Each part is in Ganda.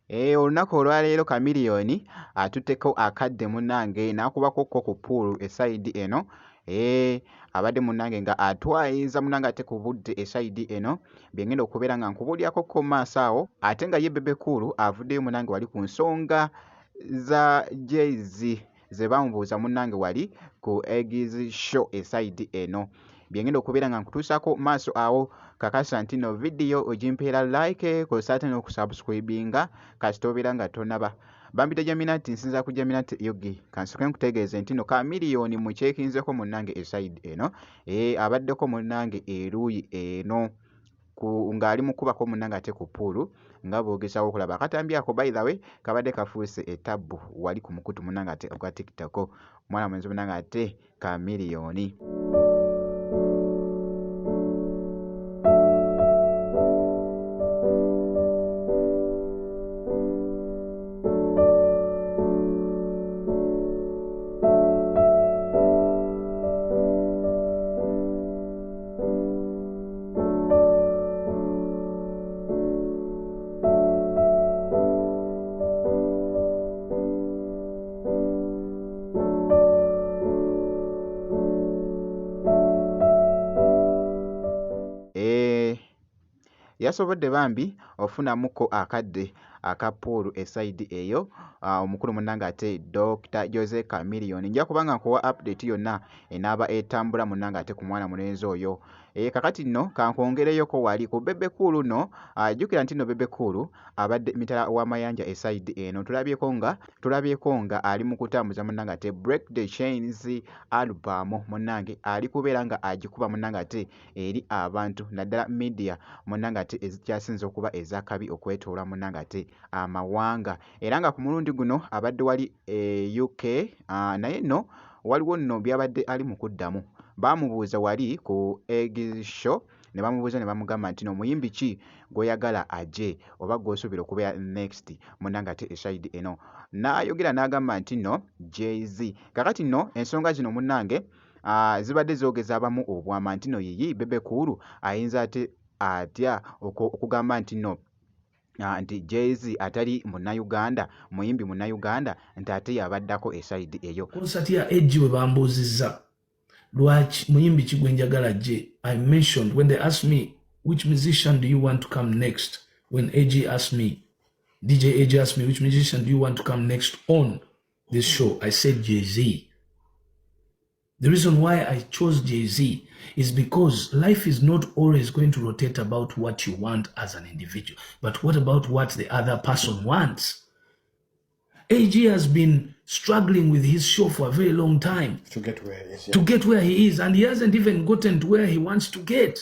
Olunaku olwaleero Chameleone atutteko akadde munnange n'akubako ku pool esayidi eno. Abadde munnange nga atwayiza munnange ate ku budde esayidi eno bye ngenda okubeera nga nkubuulyako mu maaso awo, ate nga ye Bebe Cool avuddeyo munnange wali ku nsonga za Jay-Z ze bamubuuza munnange wali ku Eggs Show esayidi eno. Bye ngenda okubeera nga nkutuusako maaso awo. Kakasa nti no video ogimpeera like kosa ate n'okusubscribinga kasita obeera nga tonaba. Bambita Jaminati nsinza ku Jaminati Yogi kansoke nkutegeeze nti no Chameleone mukyekinzeko munnange esayidi eno abaddeko munnange eruuyi eno ng'ali mukubako munnange ate ku pool nga boogezawo okulaba akatambi ako by the way kabadde kafuuse etabbu wali ku mukutu munnange ate ogwa TikTok mwana mwenzi munnange ate Chameleone. Yasobodde bambi ofunamuko akadde aka pool esayidi eyo omukulu munnange ate Dr. Jose Chameleone. Nja kubanga nkuwa update yonna enaaba etambula munnange ate ku mwana mulenzi oyo. Kakati nno kankwongereyoko wali ku Bebe Cool no jjukira nti no Bebe Cool abadde mitala w'amayanja esayidi eno tulabyeko nga ali mu kutambuza munnange ate Break the Chains album munnange ali kubeera nga agikuba munnange ate eri abantu naddala media munnange ate ezikyasinze okuba ezakabi okwetoola munnange ate amawanga era nga ku mulundi guno abadde wali UK naye nno waliwo nno byabadde ali mu kuddamu. Baamubuuza wali ku Eggs Show ne bamubuuza ne bamugamba nti no muyimbi ki gw'oyagala ajje oba gw'osuubira okubeera next munnange ate esayidi eno n'ayogera n'agamba nti no Jay-Z. Kakati nno ensonga zino munnange zibadde zoogeza abamu obwama nti no yiyi Bebe Cool ayinza ate atya okugamba nti no nti Jay-Z atali munnayuganda muyimbi munnayuganda nti ate yabaddako esayidi eyo. Konsati ya Edge we bambuuzizza lwaki muyimbi ki gwe njagala ajje. I mentioned when they asked me which musician do you want to come next, when AG asked me, DJ AG asked me which musician do you want to come next on this show, I said Jay-Z. The reason why I chose Jay-Z is because life is not always going to rotate about what you want as an individual, but what about what the other person wants? AG has been struggling with his show for a very long time to get where he is. Yeah. To get where he is, and he hasn't even gotten to where he wants to get.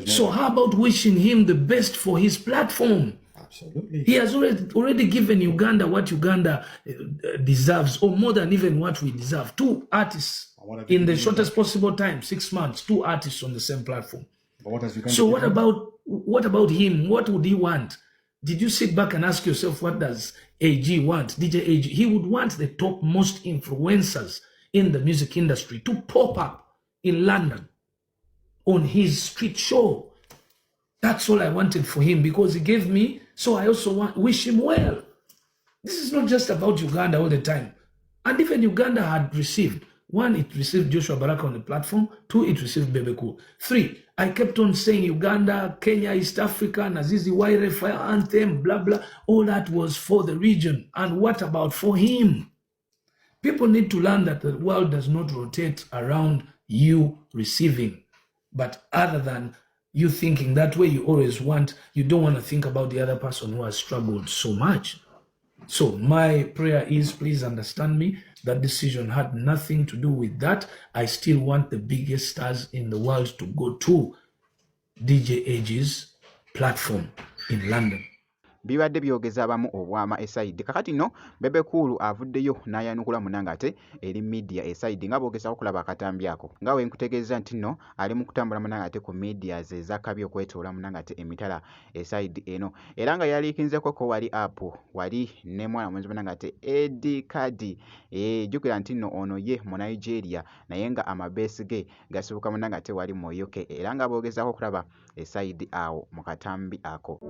So how about wishing him the best for his platform? Absolutely. He has already given Uganda what Uganda deserves, or more than even what we deserve. 2 artists in the shortest possible time, 6 months, 2 artists on the same platform. But what has Uganda so what about him? What would he want? Did you sit back and ask yourself, what does AG want, DJ AG? He would want the topmost influencers in the music industry to pop up in London on his street show. That's all I wanted for him because he gave me, so I also wish him well. This is not just about Uganda all the time. And even Uganda had received, 1, it received Joshua Baraka on the platform, 2, it received Bebe Cool. 3, I kept on saying Uganda, Kenya, East Africa, Nazizi Waire, Fire Anthem, blah, blah. All that was for the region. And what about for him? People need to learn that the world does not rotate around you receiving. But other than you thinking that way, you always want, you don't want to think about the other person who has struggled so much. So my prayer is, please understand me, that decision had nothing to do with that. I still want the biggest stars in the world to go to DJ AG's platform in London. Bibadde byogeza abamu obwama esayidi. Kakati no Bebe Cool avuddeyo n'ayanukula munnange ate eri media esayidi nga boogeza okulaba akatambi ako. Nga we nkutegeeza nti no ali mu kutambula munnange ate ku media ze zakabi okwetoola munnange ate emitala esayidi eno. Era nga yaliikinzeko ko wali app wali ne mwana mwenzi munnange ate Eddie Kadi. Jjukira nti no ono ye mu Nigeria naye nga amabeesi ge gasibuka munnange ate wali mu UK. Era nga boogezaako okulaba esayidi awo mu katambi ako.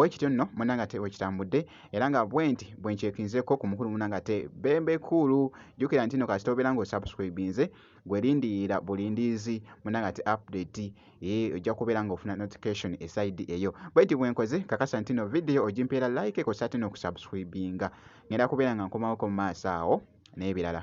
bwe kityo nno munnange ate wekitambudde era nga bwenti bwenkyekinzeko ku mukulu munnange ate Bembe Cool. Jjukira nti nno kasita obeera ng'osubscribinze gwerindirira bulindiizi munnange ate update ojja kubeera ng'ofuna notification eside eyo. Bwenti bwenkoze kakasa nti nno video ogimpeera like kosa ate n'okusubscribinga. Ngenda kubeera nga nkomawoko mu maaso awo n'ebirala.